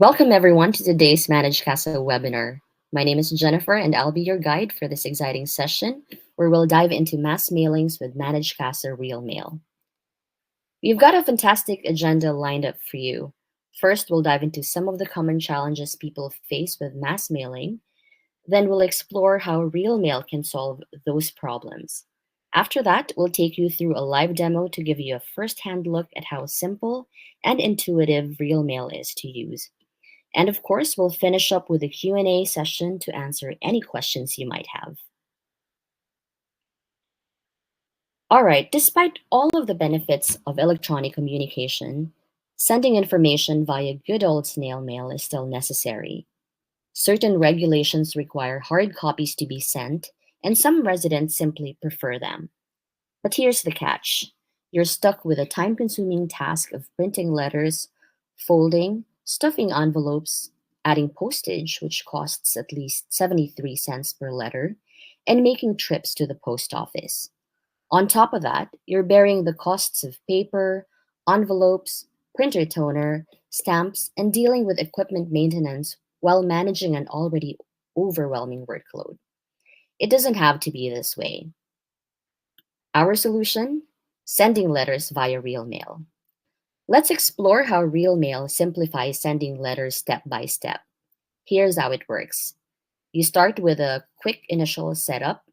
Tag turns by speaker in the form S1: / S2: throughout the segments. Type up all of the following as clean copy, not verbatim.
S1: Welcome everyone to today's Manage Casa webinar. My name is Jennifer and I'll be your guide for this exciting session where we'll dive into mass mailings with Manage Casa RealMail. We've got a fantastic agenda lined up for you. First, we'll dive into some of the common challenges people face with mass mailing. Then we'll explore how RealMail can solve those problems. After that, we'll take you through a live demo to give you a first-hand look at how simple and intuitive RealMail is to use. And of course, we'll finish up with a Q&A session to answer any questions you might have. All right, despite all of the benefits of electronic communication, sending information via good old snail mail is still necessary. Certain regulations require hard copies to be sent, and some residents simply prefer them. But here's the catch. You're stuck with a time-consuming task of printing letters, folding, stuffing envelopes, adding postage, which costs at least 73 cents per letter, and making trips to the post office. On top of that, you're bearing the costs of paper, envelopes, printer toner, stamps, and dealing with equipment maintenance while managing an already overwhelming workload. It doesn't have to be this way. Our solution? Sending letters via RealMail. Let's explore how RealMail simplifies sending letters step by step. Here's how it works. You start with a quick initial setup.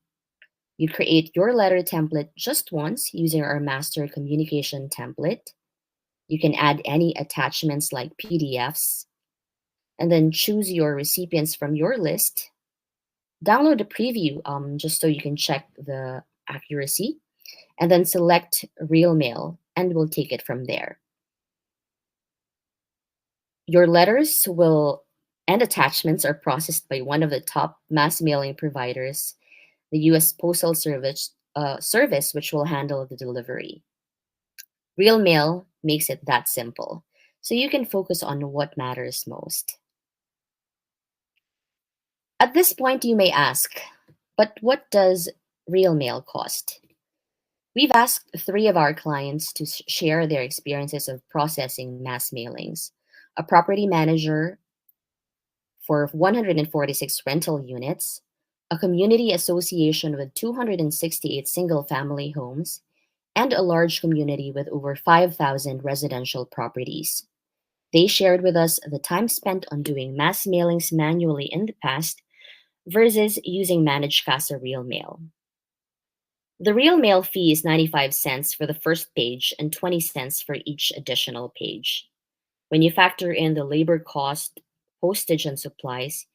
S1: You create your letter template just once using our master communication template. You can add any attachments like PDFs, and then choose your recipients from your list. Download a preview just so you can check the accuracy, and then select RealMail, and we'll take it from there. Your letters will and attachments are processed by one of the top mass mailing providers, the US Postal Service, which will handle the delivery. RealMail makes it that simple, so you can focus on what matters most. At this point, you may ask, but what does RealMail cost? We've asked three of our clients to share their experiences of processing mass mailings. A property manager for 146 rental units, a community association with 268 single-family homes, and a large community with over 5,000 residential properties. They shared with us the time spent on doing mass mailings manually in the past versus using Managed Casa Real Mail. The Real Mail fee is 95 cents for the first page and 20 cents for each additional page. When you factor in the labor cost, postage, and supplies,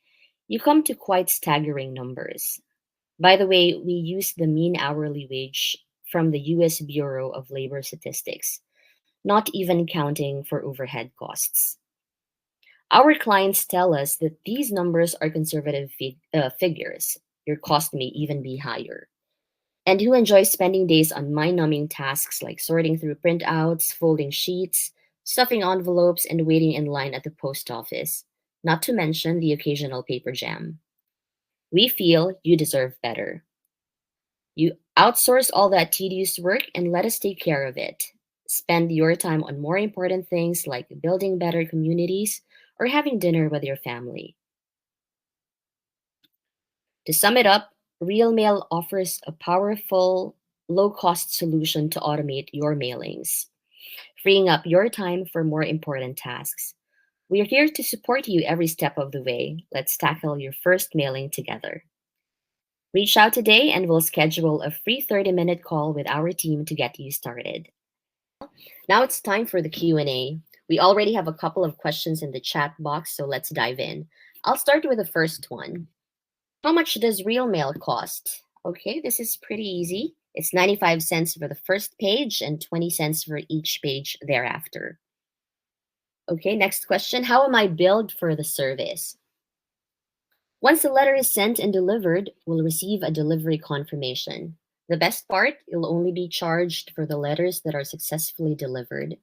S1: you come to quite staggering numbers. By the way, we use the mean hourly wage from the US Bureau of Labor Statistics, not even counting for overhead costs. Our clients tell us that these numbers are conservative figures. Your cost may even be higher. And who enjoys spending days on mind-numbing tasks like sorting through printouts, folding sheets, stuffing envelopes, and waiting in line at the post office, not to mention the occasional paper jam. We feel you deserve better. You outsource all that tedious work and let us take care of it. Spend your time on more important things like building better communities or having dinner with your family. To sum it up, RealMail offers a powerful, low-cost solution to automate your mailings, freeing up your time for more important tasks. We are here to support you every step of the way. Let's tackle your first mailing together. Reach out today and we'll schedule a free 30-minute call with our team to get you started. Now it's time for the Q&A. We already have a couple of questions in the chat box, so let's dive in. I'll start with the first one. How much does RealMail cost? Okay, this is pretty easy. It's 95 cents for the first page and 20 cents for each page thereafter. Okay, next question. How am I billed for the service? Once the letter is sent and delivered, we'll receive a delivery confirmation. The best part, you'll only be charged for the letters that are successfully delivered.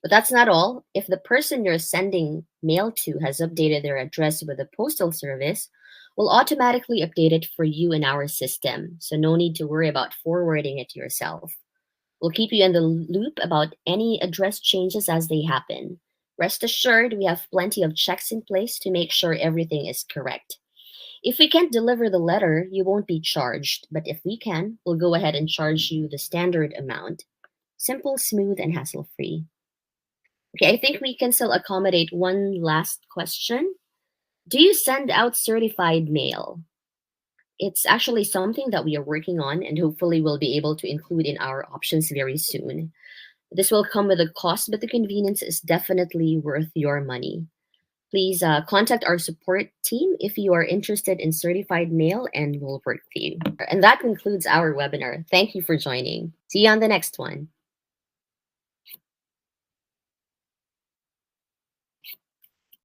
S1: But that's not all. If the person you're sending mail to has updated their address with the Postal Service, we'll automatically update it for you in our system, so no need to worry about forwarding it yourself. We'll keep you in the loop about any address changes as they happen. Rest assured, we have plenty of checks in place to make sure everything is correct. If we can't deliver the letter, you won't be charged, but if we can, we'll go ahead and charge you the standard amount. Simple, smooth, and hassle free. Okay, I think we can still accommodate one last question. Do you send out certified mail? It's actually something that we are working on and hopefully will be able to include in our options very soon. This will come with a cost, but the convenience is definitely worth your money. Please contact our support team if you are interested in certified mail and we'll work with you. And that concludes our webinar. Thank you for joining. See you on the next one.